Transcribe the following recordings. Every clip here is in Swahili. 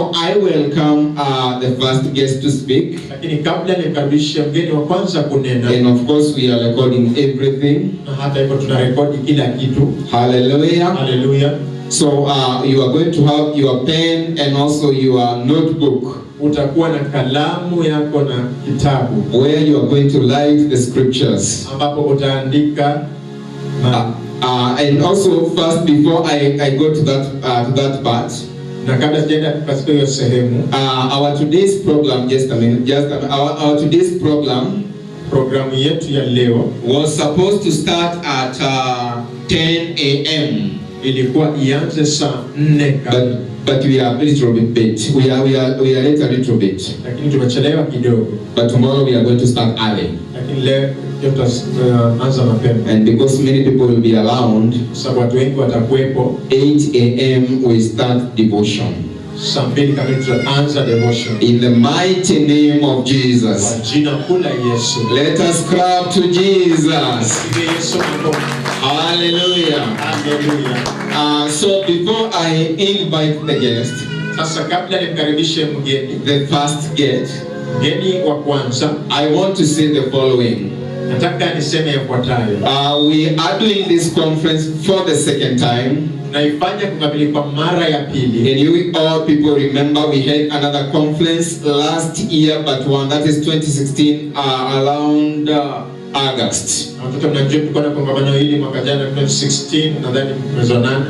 I welcome the first guest to speak. And of course we are recording everything. Hallelujah. Hallelujah. So you are going to have your pen and also your notebook. Where you are going to write the scriptures. And also first, before I go to that part, our today's program, our today's program was supposed to start at 10 a.m. But we are a little bit late. We are late a little bit. But tomorrow we are going to start early. And because many people will be around, 8 a.m. we start devotion. In the mighty name of Jesus. Let us clap to Jesus. Hallelujah. So before I invite the guest, the first guest, I want to say the following. We are doing this conference for the second time. And you all people remember we had another conference last year, but one that is 2016 around August.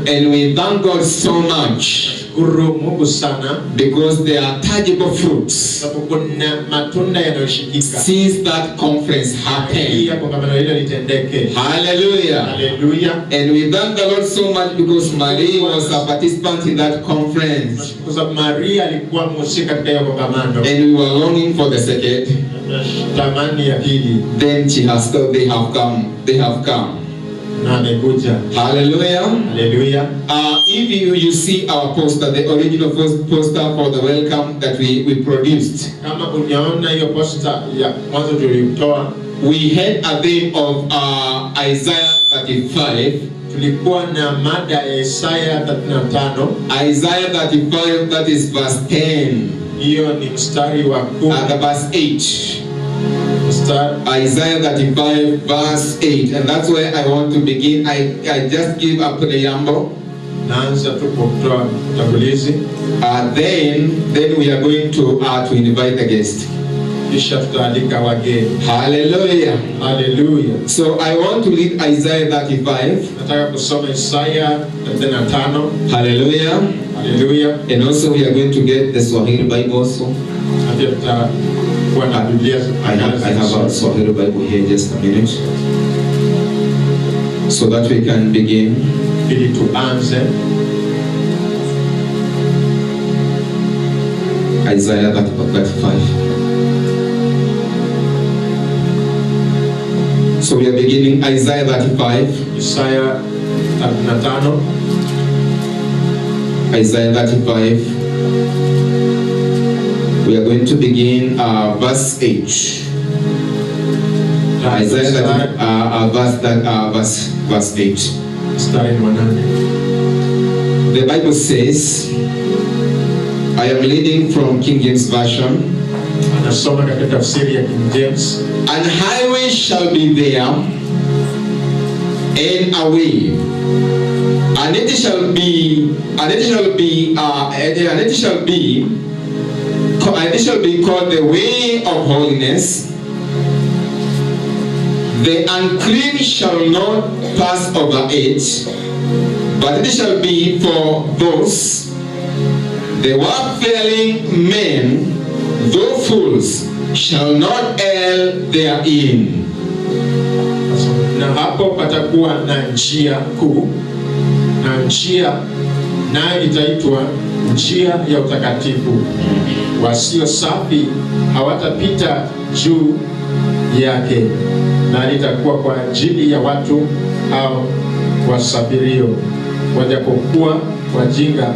And we thank God so much because there are tangible fruits since that conference happened. Hallelujah. Hallelujah. And we thank the Lord so much because Marie was a participant in that conference. And we were longing for the second. Then they have come. Hallelujah. Hallelujah. If you see our poster, the original poster for the welcome that we produced, we had a theme of Isaiah 35. Isaiah 35, that is verse 10. The verse 8. Isaiah 35 verse 8, and that's where I want to begin. I just give up the preamble. Then we are going to invite the guest. Hallelujah. Hallelujah. So I want to read Isaiah 35. Hallelujah. Hallelujah. And also we are going to get the Swahili Bible also. I have a Swahili Bible here, just a minute, so that we can begin. Isaiah 35. So we are beginning Isaiah 35. Isaiah 35. We are going to begin verse 8. Isaiah verse 8. The Bible says, I am reading from King James Version. An highway shall be there, and a way, and it shall be called the way of holiness. The unclean shall not pass over it, but it shall be for those, the wayfaring men, though fools, shall not err therein. Na hapo patakuwa na njia kuu, na njia nayo itaitwa njia ya utakatifu. Wasio safi hawatapita juu yake, na litakuwa kwa ajili ya watu hao wasafirio. Wajapokuwa wajinga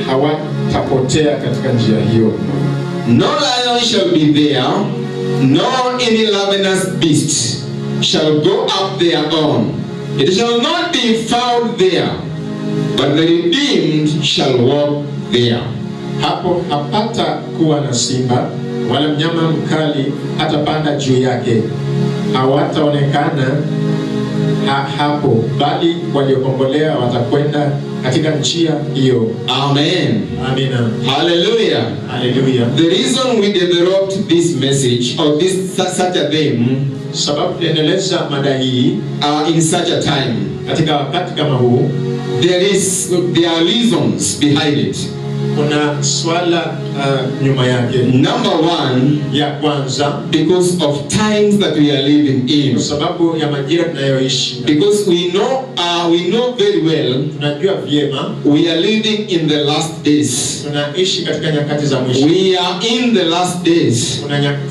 hawatapotea katika njia hiyo. No lion shall be there, nor any ravenous beast shall go up thereon. It shall not be found there. but the redeemed shall walk there. Hapo hapata kuwa na simba wala mnyama mkali hatapanda juu yake. Hawataonekana hapo, bali waliokombolewa watakwenda katika njia hiyo. Amen. Amina. Hallelujah. Hallelujah. The reason we developed this message or this such a theme, sababu tunaendeleza mada hii in such a time, katika wakati kama huu, there are reasons behind it. Kuna swala nyuma yake. Number one, ya kwanza, because of times that we are living in. Kwa sababu ya majira tunayoishi. Because we know very well, tunajua vyema, we are living in the last days. Tunaishi katika nyakati za mwisho. We are in the last days.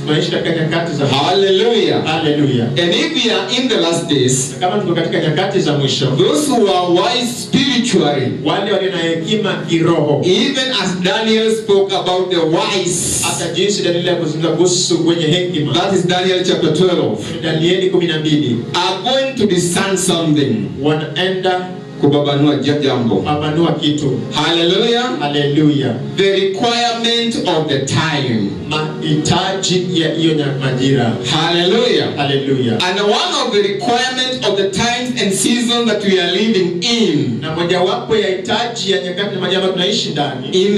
Tunaishi katika nyakati za mwisho. Hallelujah. Hallelujah. And if we are in the last days, kama tuko katika nyakati za mwisho, those who are wise spiritually, wale walio na hekima kiroho, even as Daniel spoke about the wise, hata jinsi Daniel alizungumza kuhusu wenye hekima, that is Daniel chapter 12, Danieli 12, are going to discern something, wanaenda kubabanua jambo, kubabanua kitu. Hallelujah. Hallelujah. The requirement of the time, mahitaji ya hiyo majira. Hallelujah. Hallelujah. And one of the requirements of the times and season that we are living in, na mojawapo ya hitaji ya nyakati na majira tunaishi ndani, in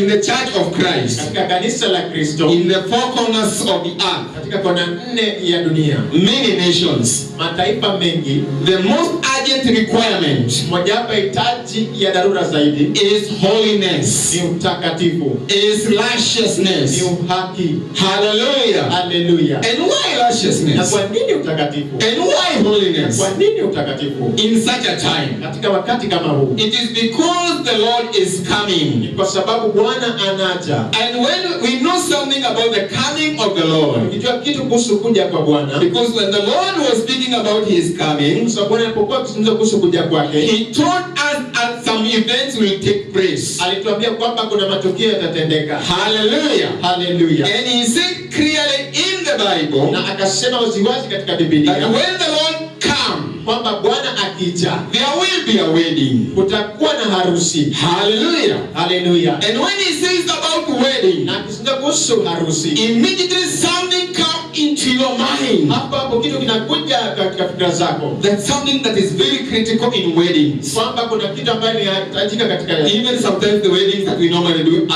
the church of Christ, katika kanisa la Kristo, in the four corners of the earth, katika kona 4 ya dunia, many nations, mataifa mengi, the most urgent requirement, mojawapo ya hitaji ya dharura zaidi, is holiness, ni utakatifu, is righteousness, ni uhaki. Hallelujah. Hallelujah. And why righteousness? Na kwa nini utakatifu? And why holiness? Na kwa nini utakatifu? In such a time, katika wakati kama huu, it is because the Lord is coming. Kwa sababu Bwana anaja. And when we know something about the coming of the Lord, ukijua kitu kuhusu kuja kwa Bwana, because when the Lord was speaking about his coming, so Bwana alipokuwa akizungumza kuhusu kuja kwake, he told us that some events will take place. Alituambia kwamba kuna matukio yatatendeka. Hallelujah. Hallelujah. And he said clearly in the Bible, na akasema waziwazi katika Biblia, that when the Lord comes, kwamba Bwana akija, there will be a wedding. Kutakuwa na harusi. Hallelujah. Hallelujah. And when he says about wedding, na akizungumza kuhusu harusi, immediately something comes into your mind. Hapo kitu kinakuja katika fikra zako. That's something that is very critical in weddings. Kwamba kuna kitu ambacho inahitajika katika, even sometimes the weddings that we normally do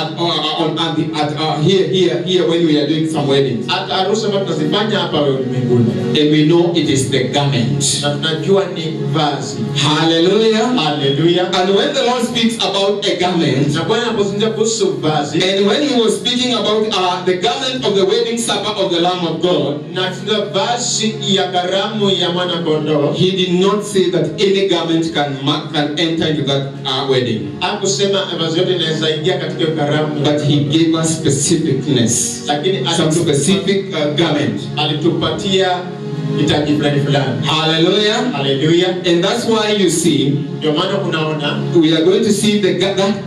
here when we are doing some weddings. Hata harusi ambazo tunazifanya hapa ulimwenguni. And we know it is the garment. Na tunajua ni vazi. Hallelujah. Hallelujah. And when the Lord speaks about a garment, na Bwana anapozungumzia kuhusu vazi, and when he was speaking about the garment of the wedding supper of the Lamb of God, na vazi ya karamu ya mwana kondoo, he did not say that any garment can enter into that wedding. Hakusema vazi yote inaweza ingia katika karamu, but he gave us specificness, lakini some specific garment. Alitupatia hitaji fulani. Hallelujah. Hallelujah. And that's why you see, ndio maana unaona, we are going to see that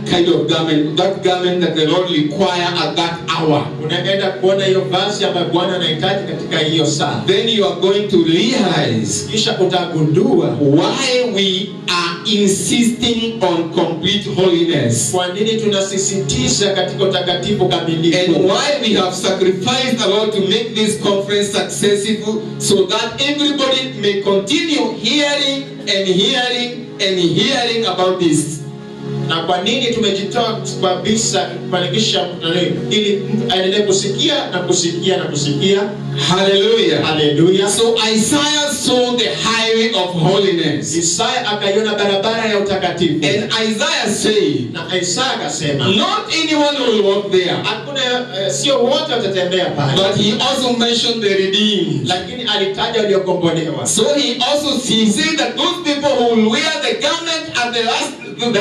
kind of garment, that garment that the Lord require at that hour. Unaenda kuona hiyo vazi ambayo Bwana anahitaji katika hiyo saa. Then you are going to realize, kisha utagundua, why we are insisting on complete holiness. Kwa nini tunasisitiza katika utakatifu kamilifu? And why we have sacrificed a lot to make this conference successful, so that everybody may continue hearing and hearing and hearing about this. Na kwa nini tumejitoa kabisa kufanikisha ili aendelee kusikia na kusikia na kusikia. Hallelujah. Hallelujah. So Isaiah saw the highway of holiness. Isaiah akaiona barabara ya utakatifu. And Isaiah said, na Isaiah akasema, not anyone will walk there. Hakuna sio wote watatembea pale. But he also mentioned the redeemed. Lakini alitaja waliokombolewa. So he said that those people who will wear the garment at the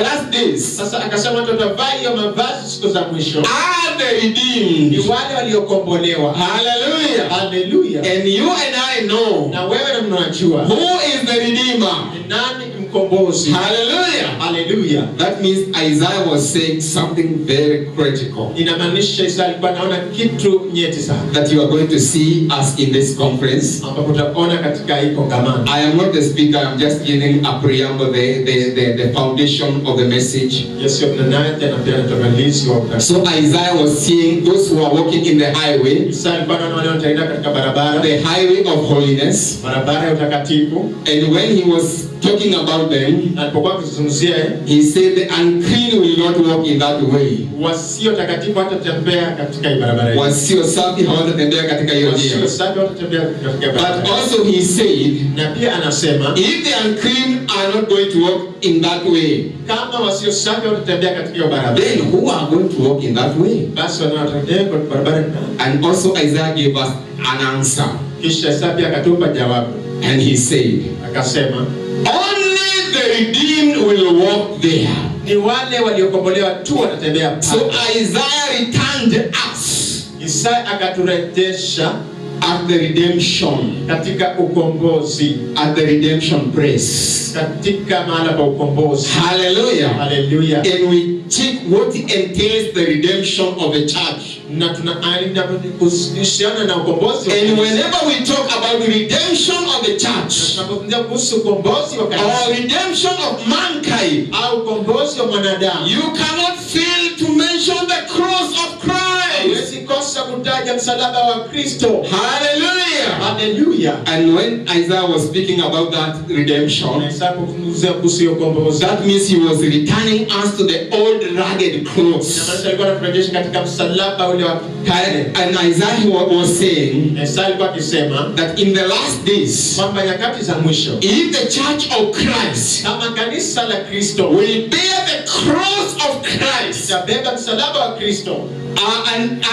last days, sasa akasema tutavaa hiyo mavazi siku za mwisho, are the redeemed, ni wale waliokombolewa. Hallelujah. Hallelujah. And you and I know Na wewe na mnajua who is the Redeemer. ni nani mkombozi. Hallelujah. Hallelujah. That means Isaiah was saying something very critical Inamaanisha Isaya alikuwa anaona kitu nyeti sana that you are going to see us in this conference. ambapo utaona katika hii kongamano. I am not the speaker, I'm just giving a preamble, the foundation of the message. Yesu mnanaje na pia tutamalizi wa utakaso. So Isaiah was seeing those who are walking in the highway, Isaya alikuwa anaona wale wanaotembea katika barabara, the highway of holiness. barabara ya utakatifu. And when he was talking about them, Alipokuwa akizungumzia he said the unclean will not walk in that way. wasio takatifu hatatembea katika hii barabara hii. Wasio safi hawatatembea katika hiyo njia. Wasio safi hatatembea katika barabara. But also he said, Na pia anasema if the unclean are not going to walk in that way, kama wasio safi hawatatembea katika hiyo barabara, then who are going to walk in that way? basi wanaotembea kwa barabara ni nani? And also Isaiah gave us an answer. Kisha Isaya pia akatupa jawabu. And he said, Akasema only the redeemed will walk there. ni wale waliokombolewa tu watatembea pale. So Isaiah returned us Isaya akaturejesha at the redemption, katika ukombozi, at the redemption place. katika mahala pa ukombozi. Hallelujah. Hallelujah. And we check what entails the redemption of the church. Na tunaangalia kuhusiana na ukombozi wa And kanisa. whenever we talk about the redemption of the church Tunapozungumzia kuhusu ukombozi wa or kanisa redemption of mankind, au ukombozi wa mwanadamu, you cannot fail to mention the cross of Christ. huwezi kosa kutaja msalaba wa Kristo. Hallelujah. Hallelujah. And when Isaiah was speaking about that redemption, Na Isaya kuzungumzia kuhusu ukombozi, that means he was returning us to the old rugged cross. inamaanisha alikuwa anaturejesha katika msalaba ule wa kale. And Isaiah was saying Na Isaya alikuwa akisema that in the last days, kwamba nyakati za mwisho, if the church of Christ kama kanisa la Kristo will bear the cross of Christ, itabeba msalaba wa Kristo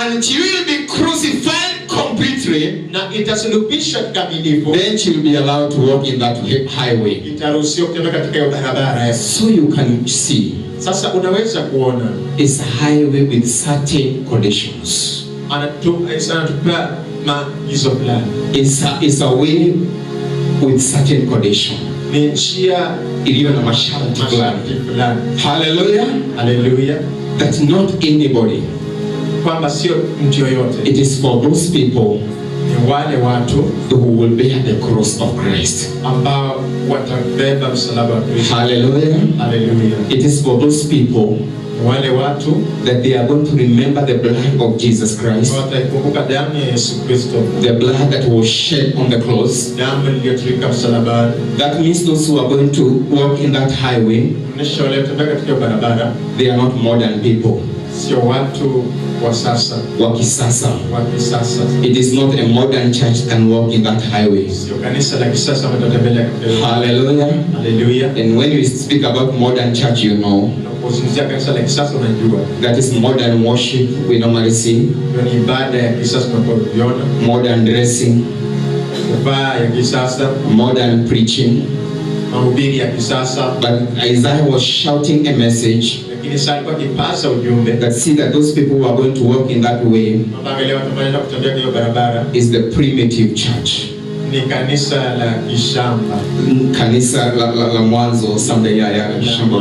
and she will be crucified completely, na itasulubishwa kikamilifu, then she will be allowed to walk in that highway. itaruhusiwa kutembea katika hiyo barabara. So you can see, Sasa unaweza kuona it's a highway with certain conditions. anatupa maagizo fulani. It's a way with certain condition. Ni njia Iliyo na masharti fulani. masharti fulani. Hallelujah. Hallelujah. That not anybody. Kwamba sio mtu yoyote, It is for those people ni wale watu who will bear the cross of Christ. ambao watabeba msalaba wa Kristo. Hallelujah. Hallelujah. It is for those people Wale watu that they are going to remember the blood of Jesus Christ, wataikumbuka damu ya Yesu Kristo, the blood that was shed on the cross. damu iliyotirika msalabani. That means those who are going to walk in that highway, Mwisho wale watembea katika barabara they are not modern people. sio watu wa sasa, Wa kisasa. wa kisasa. It is not a modern church can walk in that highway. Sio kanisa la kisasa watatembea katika. Hallelujah. Hallelujah. And when we speak about modern church, you know, Unapozungumzia kanisa la kisasa unajua that is modern worship we normally see, hiyo ni ibada ya kisasa tunapoiona, modern dressing, kuvaa ya kisasa, modern preaching. mahubiri ya kisasa. But Isaiah was shouting a message Lakini sasa alikuwa akipasa ujumbe that see that those people who are going to walk in that way kwamba leo wataenda kutembea hiyo barabara is the primitive church. ni kanisa la kishamba. Kanisa la mwanzo, something shamba.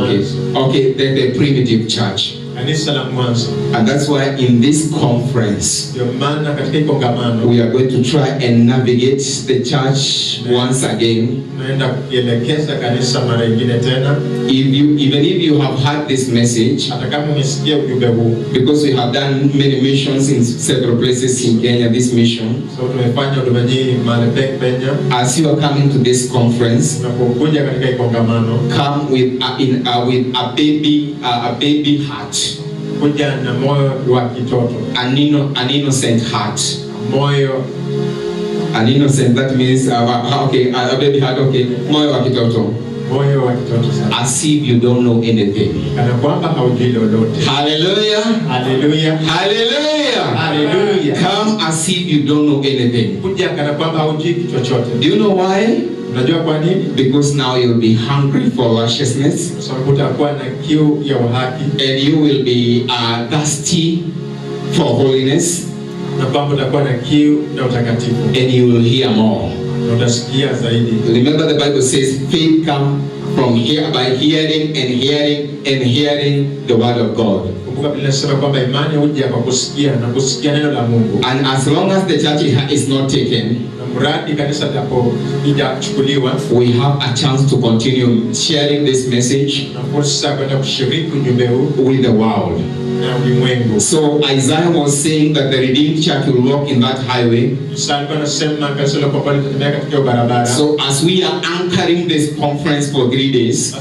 Okay, the primitive church. Kanisa la mwanzo. And that's why in this conference Ndio maana katika hii kongamano we are going to try and navigate the church once again. tunaenda kuelekeza kanisa mara nyingine tena. Even if you have heard this message, Hata kama umesikia ujumbe huu, because we have done many missions in several places in Kenya, this mission, so tumefanya huduma nyingi mahali pengi Kenya. as you are coming to this conference, Unapokuja katika hii kongamano, come with a baby heart, kuja na moyo wa kitoto, an innocent heart. moyo An innocent, that means okay, a baby heart, okay, moyo wa kitoto, wa kitoto sana, as if you don't know anything. kana kwamba haujui lolote. Hallelujah. Hallelujah. Hallelujah. Hallelujah. Come as if you don't know anything. Kuja kana kwamba haujui kitu chochote. Do you know why? Unajua kwa nini? Because now you'll be hungry for righteousness, Kwa sababu utakuwa na kiu ya uhaki, and you will be thirsty for holiness, na kwamba utakuwa na kiu ya utakatifu, and you will hear more. utasikia zaidi. Remember the Bible says faith comes from by hearing and hearing and hearing the word of God. Kumbuka Biblia inasema kwamba imani huja kwa kusikia na kusikia neno la Mungu. And as long as the church is not taken, mradi kanisa hapo itachukuliwa, we have a chance to continue sharing this message with the world. So Isaiah was saying that the redeemed church will walk in that highway. So as we are anchoring this conference for 3 days,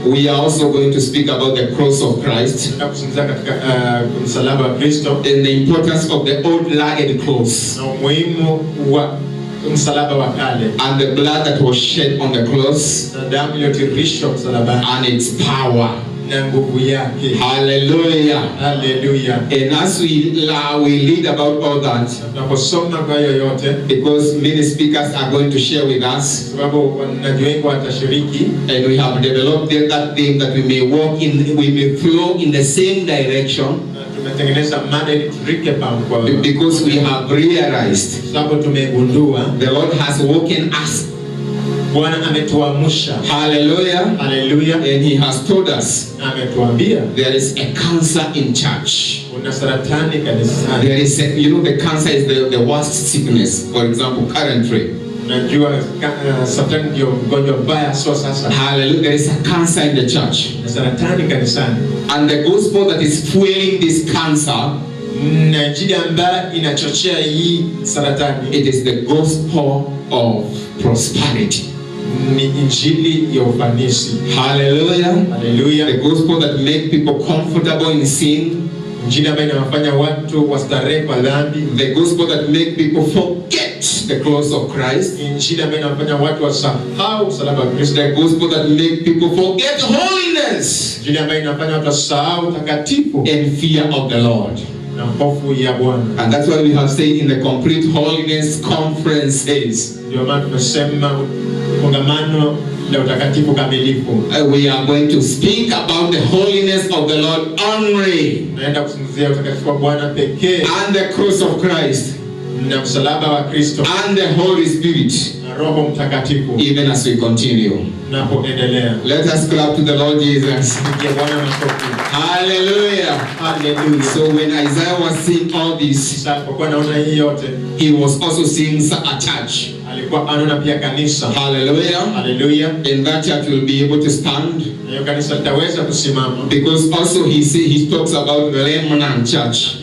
we are also going to speak about the cross of Christ and the importance of the old ragged cross and the blood that was shed on the cross and its power. Hallelujah. Hallelujah. And as we lead about all that, because many speakers are going to share with us, and we have developed that thing that we may walk in, we may flow in the same direction, because we have realized the Lord has woken us. Hallelujah. Hallelujah. And He has told us there is a cancer in church. There is the cancer is the worst sickness, for example, currently. Hallelujah. There is a cancer in the church. And the gospel that is fueling this cancer, it is the gospel of prosperity. Hallelujah. Hallelujah. The gospel that makes people comfortable in sin. The gospel that makes people forget the cross of Christ. The gospel that makes people forget holiness and fear of the Lord. And that's why we have said in the Complete Holiness Conferences, we are going to speak about the holiness of the Lord only, and the cross of Christ, and the Holy Spirit, even as we continue. Let us clap to the Lord Jesus. Hallelujah. Hallelujah. So when Isaiah was seeing all this, he was also seeing a church. Hallelujah. Hallelujah. And that church will be able to stand, because also he talks about the remnant church,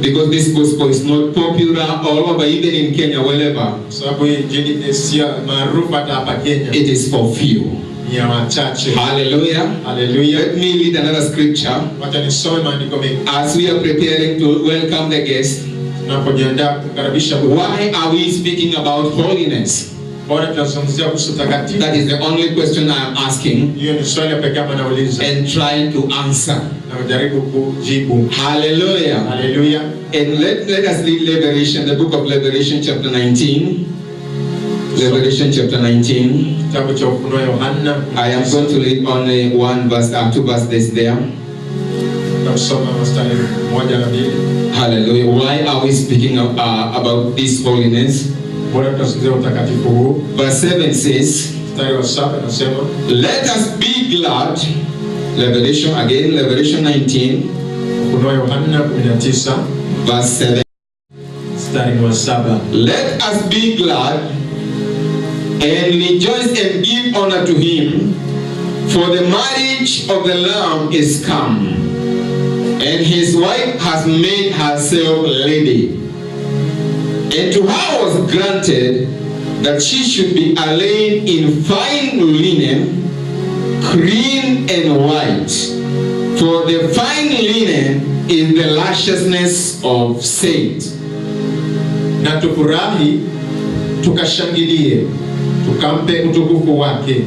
because this gospel is not popular all over, even in Kenya, wherever. It is for few. Hallelujah. Hallelujah. Let me read another scripture as we are preparing to welcome the guest. Why are we speaking about holiness? That is the only question I am asking and trying to answer. Hallelujah. Hallelujah. And let us read Revelation, the book of Revelation chapter 19. Revelation chapter 19. I am going to read only one verse, 2 verses there. Hallelujah. Why are we speaking about this holiness? Verse 7 says, let us be glad. Revelation again, Revelation 19. Verse 7. Let us be glad and rejoice and give honor to Him, for the marriage of the Lamb is come, and His wife has made herself ready. And to her was granted that she should be arrayed in fine linen, clean and white. For the fine linen is the righteousness of saints. Na tufurahi, tukashangilie, tukampe utukufu wake,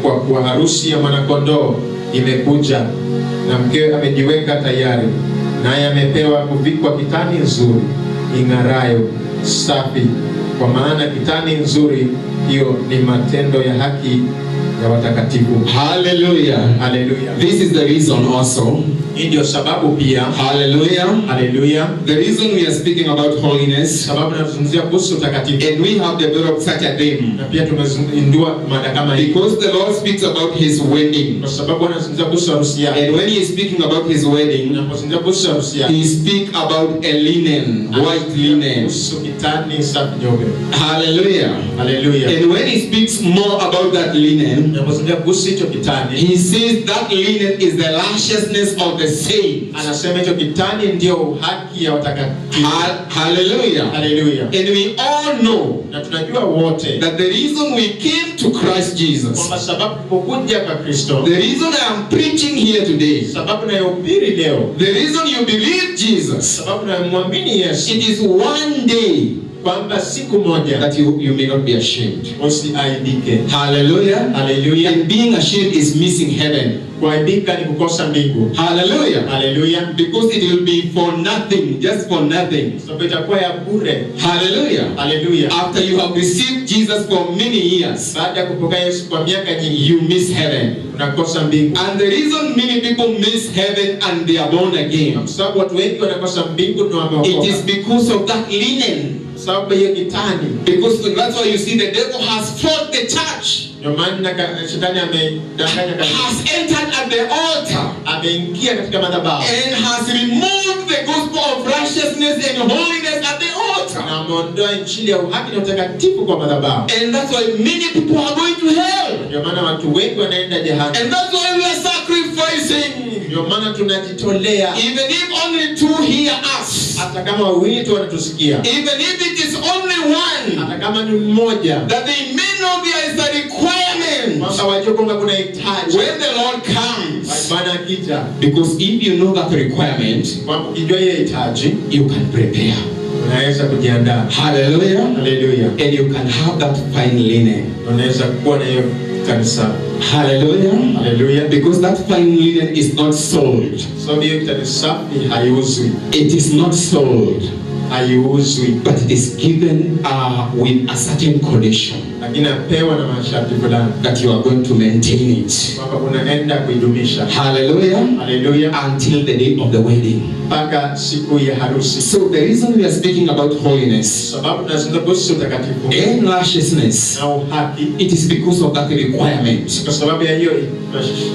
kwa kuwa harusi ya mwanakondoo imekuja, na mkewe amejiweka tayari, naye amepewa kuvikwa kitani nzuri ing'arayo safi, kwa maana kitani nzuri hiyo ni matendo ya haki ya watakatifu. Hallelujah. Hallelujah. This is the reason also. Hii ndio sababu pia. Hallelujah. Hallelujah. The reason we are speaking about holiness. Sababu tunazungumzia kuhusu utakatifu. And we have developed such a theme. Na pia tumezindua mada kama hii. Because the Lord speaks about his wedding. Kwa sababu anazungumzia kuhusu harusi yake. And when he is speaking about his wedding, anapozungumzia kuhusu harusi yake, he speaks about a linen, white linen. Kuhusu kitani safi nyeupe. Hallelujah. Hallelujah. And when he speaks more about that linen, anapozungumzia kuhusu hicho kitani, he says that linen is the lusciousness of the saints. Anasema hicho kitani ndio haki ya watakatifu. Hallelujah. Hallelujah. And we all know na tunajua wote that the reason we came to Christ Jesus, kwa sababu tulipokuja kwa Kristo, the reason I am preaching here today, sababu nayohubiri leo, the reason you believe Jesus, sababu namwamini Yesu, it is one day kwamba siku moja that you may not be ashamed. usiaibike. Hallelujah. Hallelujah. And being ashamed is missing heaven. Kuaibika ni kukosa mbingu. Hallelujah. Hallelujah. Because it will be for nothing, just for nothing. Sababu itakuwa ya bure. Hallelujah. Hallelujah. After you have received Jesus for many years, baada ya kupokea Yesu kwa miaka nyingi, you miss heaven. unakosa mbingu. And the reason many people miss heaven and they are born again, Kwa sababu watu wengi wanakosa mbingu na it wameokoka. is because of that linen. Sababu hiyo kitani. Because that's why you see the devil has fought the church, Ndio maana shetani amedanganya kanisa. has entered at the altar, Ameingia katika madhabahu. and has removed the gospel of righteousness and holiness at the altar. Na ameondoa injili ya uhaki na utakatifu kwa madhabahu. And that's why many people are going to hell. Ndio maana watu wengi wanaenda jehanamu. And that's why we are sacrificing. Ndio maana tunajitolea. Even if only two hear us, Hata kama wawili tu wanatusikia. even if it is only one, Hata kama ni mmoja. that they may know there is a requirement Kwamba wajue kwamba kuna hitaji. when the Lord comes. Bwana akija. Because if you know that requirement, Kwamba ukijua hiyo hitaji, you can prepare. unaweza kujiandaa. Hallelujah. Hallelujah. And you can have that fine linen. Unaweza kuwa na hiyo kanisa. Hallelujah. Hallelujah. Because that fine linen is not sold. So hiyo kitani safi haiuzwi. It is not sold. Haiuzwi. But it is given with a certain condition Lakini apewa na masharti fulani. that you are going to maintain it. Kwamba unaenda kuidumisha. Hallelujah. Hallelujah. Until the day of the wedding. Mpaka siku ya harusi. So the reason we are speaking about holiness Sababu tunazungumza kuhusu utakatifu and righteousness, na uhaki, it is because of that requirement. kwa sababu ya hiyo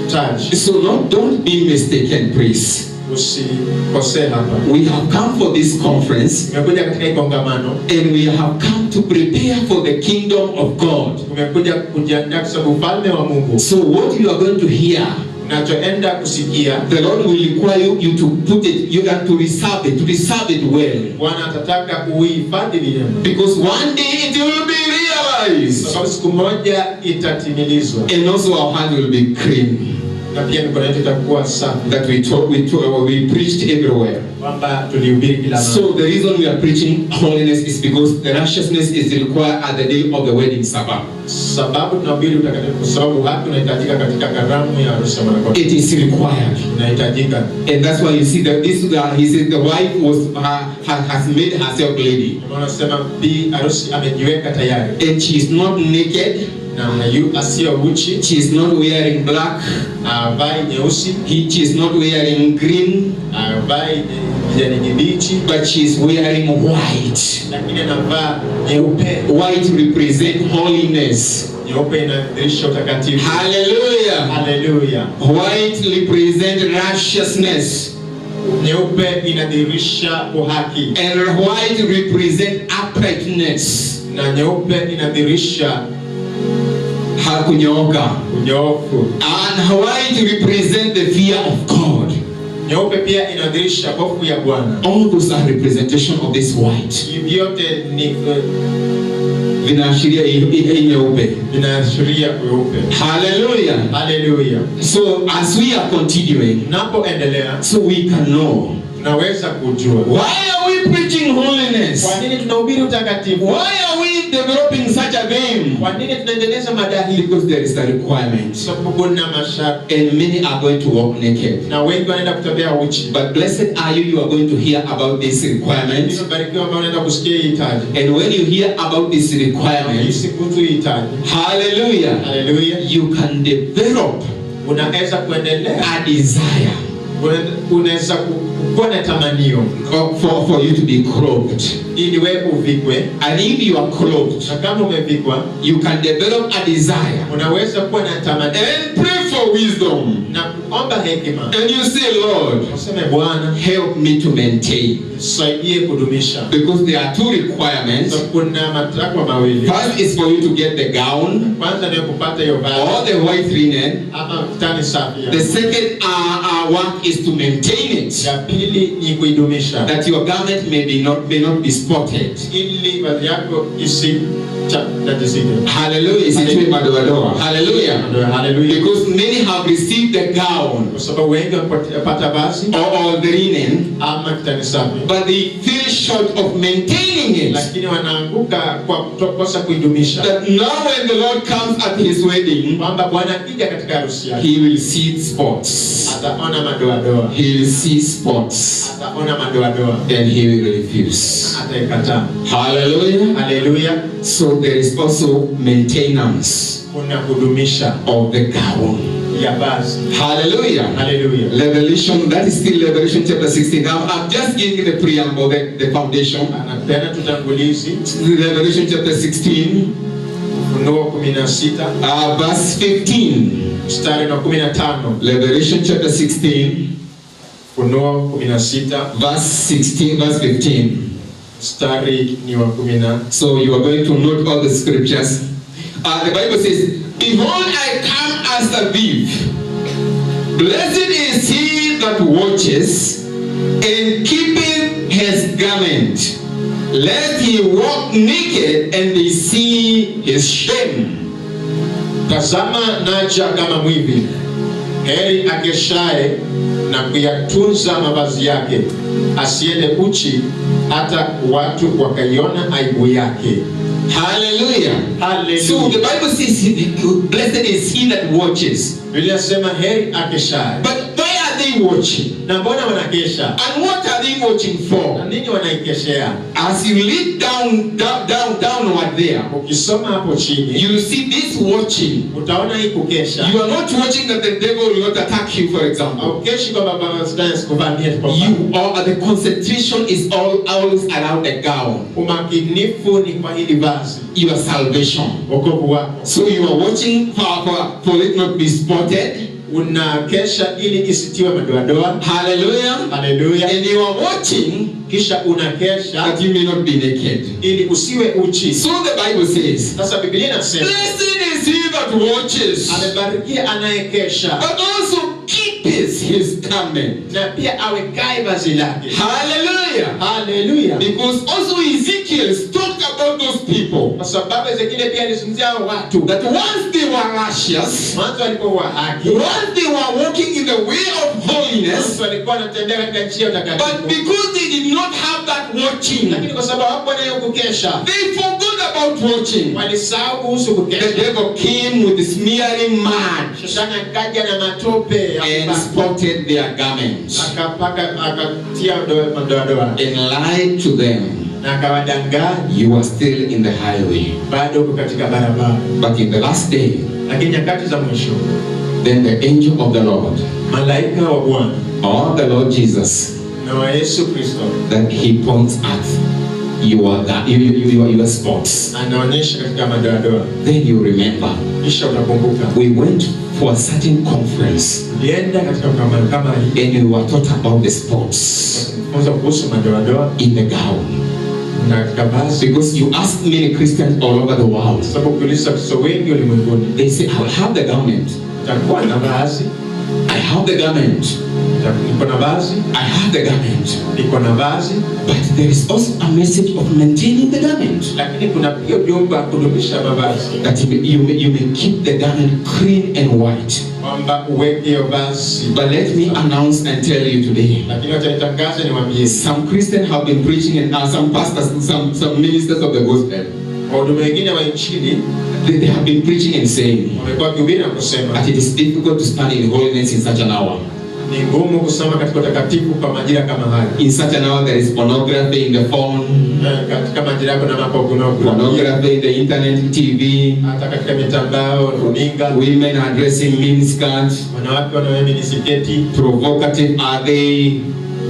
hitaji. So don't be mistaken, please. Usikosee hapa. We have come for this conference, Tumekuja katika hii kongamano, and we have come to prepare for the kingdom of God. tumekuja kujiandaa kwa sababu ufalme wa Mungu. So what you are going to hear, Unachoenda kusikia, the Lord will require you to put it, you have to reserve it well. Bwana atataka uihifadhi vyema. Because one day it will be realized, Sababu siku moja itatimilizwa. and also our hand will be clean. Na pia mikono yetu itakuwa safi. That we preached everywhere. Kwamba tulihubiri kila mahali. So the reason we are preaching holiness is because the righteousness is required at the day of the wedding supper. Sababu tunahubiri utakatifu kwa sababu haki unahitajika katika karamu ya harusi ya mwanakondoo. It is required. Unahitajika. And that's why you see that he said the wife has made herself lady. Maana nasema bi harusi amejiweka tayari. And she is not naked. Na asiyo uchi. She is not wearing black. Havai nyeusi. She is not wearing green. Havai kijani kibichi. But she is wearing white. Lakini anavaa nyeupe. White represent holiness. Nyeupe inadhihirisha utakatifu. Hallelujah. Hallelujah. White represent righteousness. Nyeupe inadhihirisha uhaki. And white represent uprightness. Na nyeupe inadhihirisha hakunyooka. unyoofu. And white represent the fear of God. Nyeupe pia inadhihirisha hofu ya Bwana. All those are representation of this white. Vyote ni vinaashiria hii nyeupe. Vinaashiria weupe. Hallelujah. Hallelujah. So as we are continuing, napoendelea, so we can know, tunaweza kujua. Why are we preaching holiness? Kwa nini tunahubiri utakatifu? Why are we developing such a thing? Kwa nini tunaendeleza mada hii? Because there is a requirement. Sababu kuna masharti And many are going to walk naked. na wengi wanaenda kutembea uchi. But blessed are you are going to hear about this requirement. Barikiwa ambao wanaenda kusikia hii hitaji. And when you hear about this requirement, Hisi kuhusu hii hitaji. hallelujah, Hallelujah. you can develop Unaweza kuendelea. a desire Unaweza kuwa na tamanio for you to be clothed. ili wewe uvikwe. And if you are clothed, Na kama umevikwa, you can develop a desire unaweza kuwa na tamanio and pray for wisdom. na kuomba hekima. And you say, Lord, Useme Bwana, help me to maintain. saidie kudumisha. Because there are two requirements. So kuna matakwa mawili. First is for you to get the gown Kwanza ni kupata hiyo vazi or the white linen. ama kitani safi. The second work is to maintain it, Ya pili ni kuidumisha. that your garment may not be spotted. Ili vazi yako isitatizike. Hallelujah. Isitiwe madoadoa. Hallelujah. Hallelujah. Because many have received the gown Kwa sababu wengi wamepata vazi or the linen, ama kitani safi, but they feel short of maintaining it. lakini wanaanguka kwa kukosa kuidumisha. That now when the Lord comes at his wedding, Kwamba Bwana akija katika harusi yake he will see spots. ataona madoadoa, He will see spots ataona madoadoa, and he will refuse. ataikataa. Hallelujah. Haleluya. So there is also maintenance Kuna kudumisha of the gown. ya vazi. Hallelujah. Haleluya. Revelation, that is still Revelation chapter 16. Now I'm just giving the preamble, the foundation. Anapeana tutangulizi. Revelation chapter 16, Ufunuo 16 verse 15. mstari wa 15. Revelation chapter 16, Ufunuo 16 verse 16, verse 15. mstari ni wa 10. So you are going to note all the scriptures. The Bible says, behold, I come as a thief. Blessed is he that watches and keepeth his garment, lest he walk naked and they see his shame. Tazama naja kama mwivi, heri akeshaye na kuyatunza mavazi yake, asiende uchi hata watu wakaiona aibu yake. Hallelujah. Hallelujah. So the Bible says, blessed is he that watches. Biblia sema heri akeshaye. But why are they watching? Na mbona wanakesha? And what are they watching Na for? nini wanaikeshea? As you look downward there, Ukisoma hapo chini, you see this watching. utaona hii kukesha. You are not watching that the devil will not attack you, for example. Aukeshi kwamba baba stance kuvamia kwa You are, the concentration is always around the gown, umakinifu ni kwa hili vazi, your salvation. wokovu wako. So you are watching for it not be spotted. Unakesha ili isitiwe madoadoa. Hallelujah. Haleluya. And you are watching Kisha unakesha that you may not be naked. ili usiwe uchi. So the Bible says, Sasa Biblia inasema blessed is he that watches, amebarikia anayekesha but also keeps his garment. na pia awekae vazi lake. Hallelujah. Haleluya. Because also Ezekiel talked about those people Kwa sababu Ezekiel pia alizungumzia hao watu that once they were righteous, mwanzo walikuwa wa haki, once they were walking in the way of holiness, mwanzo walikuwa wanatembea katika njia ya but utakatifu, because they did not have that watching, lakini kwa sababu hawakuwa nayo kukesha, they forgot about watching. walisahau kuhusu The kukesha. devil came with smearing mud Shetani akaja na matope ya and kupaka, spotted their garments akatia madoadoa and lied to them. na akawadanganya, You are still in the highway, bado uko katika barabara. but in the last day, Lakini nyakati za mwisho, then the angel of the Lord, malaika wa Bwana or the Lord Jesus, na wa Yesu Kristo that he points at your spots. anaonyesha katika madoadoa. Then you remember, Kisha utakumbuka we went for a certain conference ulienda katika kongamano kama hii, and we were taught about the spots tunafunza kuhusu madoadoa in the gown. na katika vazi. Because you ask many Christians all over the world, Sababu kuuliza Wakristo wengi ulimwenguni, they say, I have the garment. utakuwa na vazi, I have the garment. niko na vazi, I have the garment. niko na vazi, But there is also a message of maintaining the garment. lakini kuna pia ujumbe wa kudumisha mavazi, That you may keep the garment clean and white. kwamba uweke hiyo vazi. But let me announce and tell you today, Lakini wacha nitangaze niwaambie, some Christians have been preaching and some pastors, some ministers of the gospel. Wahudumu wengine wa injili they have been preaching and saying wamekuwa wakihubiri na kusema that it is difficult to stand in holiness in such an hour. ni ngumu kusoma katika utakatifu kwa majira kama haya. In such an hour there is pornography in the phone, katika majira kuna pornography in the internet, TV, hata katika mitandao, runinga, women are dressing miniskirt, wanawake wanavaa minisketi, provocative are they,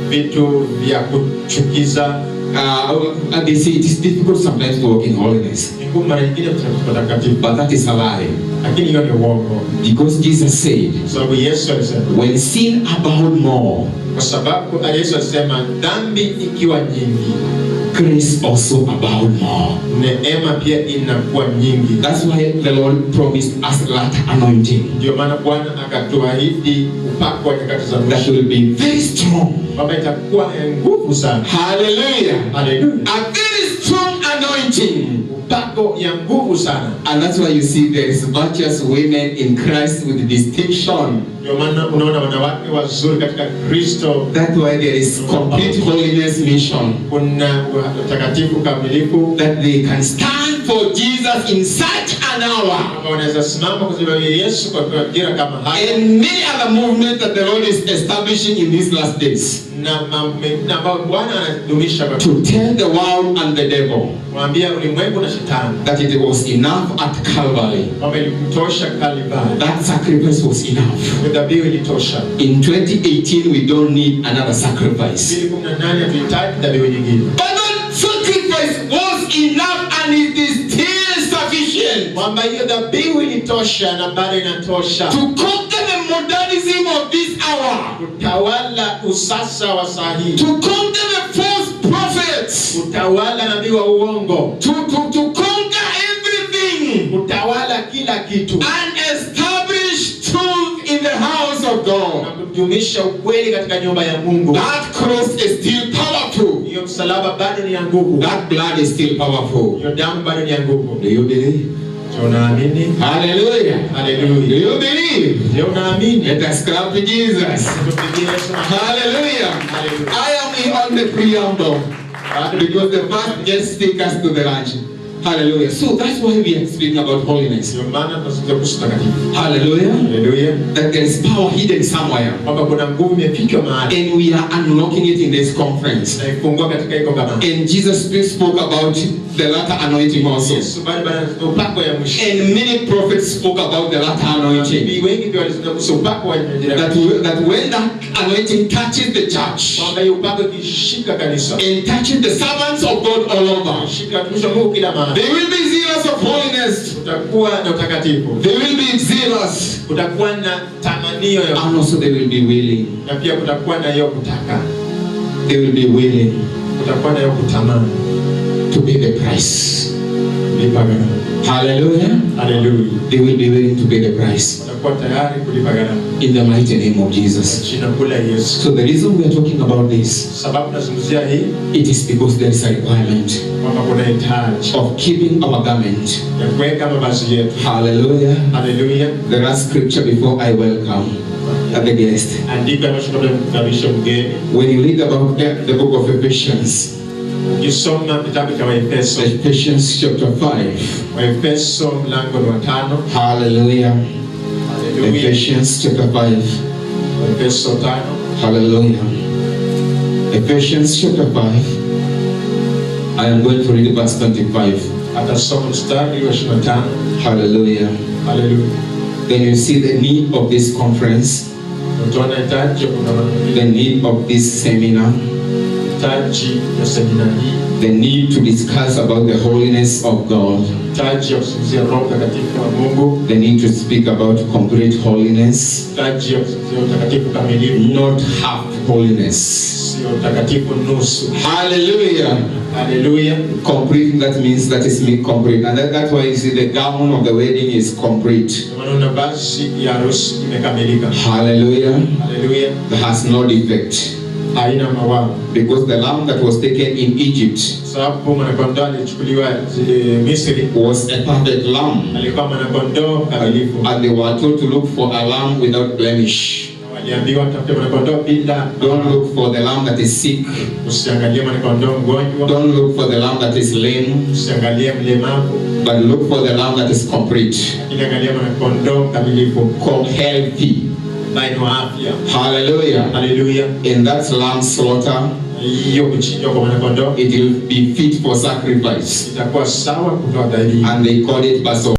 vitu vya kuchukiza. they say it is difficult sometimes to walk in holiness. Ni ngumu mara nyingine kutafuta utakatifu. But that is a lie. Lakini hiyo ni uongo. Because Jesus said, sababu Yesu alisema, when sin abound more, kwa sababu Yesu alisema dhambi ikiwa nyingi, grace also abound more. Neema pia inakuwa nyingi. That's why the Lord promised us latter anointing. Ndio maana Bwana akatuahidi upako wa nyakati za mwisho. That will be very strong. Baba itakuwa nguvu sana. Hallelujah. Hallelujah. A very strong anointing. Upako ya nguvu sana. And that's why you see there is virtuous women in Christ with distinction. Ndio maana unaona wanawake wazuri katika Kristo. That's why there is complete holiness mission. Kuna utakatifu kamilifu. That they can stand for Jesus in such an hour. Wanaweza simama kwa sababu ya Yesu kwa majira kama haya. And many other movements that the Lord is establishing in these last days. Na ambao Bwana anadumisha to tell the world and the devil mwambia ulimwengu na shetani that it was enough at Calvary. Baba ilimtosha Kalvari. That sacrifice was enough. Dhabihu ilitosha. In 2018 we don't need another sacrifice. 2018 hatuhitaji dhabihu nyingine. But that sacrifice was enough and it is still sufficient. Kwamba hiyo dhabihu ilitosha na bado inatosha. To conquer the modernism of this hour. Utawala usasa wa saa hii. To conquer the false prophets. Utawala nabii wa uongo. To conquer everything. Utawala kila kitu. And establish truth in the house of God. Na kudumisha ukweli katika nyumba ya Mungu. That cross is still powerful. Hiyo msalaba bado ni ya nguvu. That blood is still powerful. Hiyo damu bado ni ya nguvu. Do you believe? Tunaamini. Hallelujah. Hallelujah. Do you believe? Tunaamini. Let us clap to Jesus. Hallelujah. I am on the preamble because the verse just take us to the lunch. Hallelujah. So that's why we are speaking about holiness. Hallelujah. Hallelujah. That there is power hidden somewhere. And we are unlocking it in this conference. And Jesus spoke about the latter anointing also. And many prophets spoke about the latter anointing. That when that anointing touches the church and touches the servants of God all over, they will be zealous of holiness. They will be zealous. And also they will be willing. They will be willing to pay the price. Hallelujah. Hallelujah. They will be willing to pay the price. In the mighty name of Jesus. So the reason we are talking about this, it is because there is a requirement of keeping our garment. Hallelujah. Hallelujah. The last scripture before I welcome the guest. When you read about the book of Ephesians, Ephesians chapter 5. Hallelujah. Ephesians chapter 5. Hallelujah. Ephesians chapter 5. I am going to read verse 25. Hallelujah. Hallelujah. Then you see the need of this conference, the need of this seminar, the need to discuss about the holiness of God, the need to speak about complete holiness, not half holiness. Hallelujah. Hallelujah. Complete, that means that is complete. And that's why you see the gown of the wedding is complete. Hallelujah. Hallelujah. That has no defect. Because the lamb that was taken in Egypt was a perfect lamb. And they were told to look for a lamb without blemish. Aliambiwa tafute mwanakondoo bila. Don't look for the lamb that is sick. Usiangalie mwanakondoo mgonjwa. Don't look for the lamb that is lame. Usiangalie mlemavu. But look for the lamb that is complete. Angalia mwanakondoo kamilifu. Healthy. Baino afya. Hallelujah. Hallelujah. In that lamb slaughter, hiyo kuchinjwa kwa mwanakondoo, it will be fit for sacrifice. Itakuwa sawa kutoa dhabihu. And they call it Passover.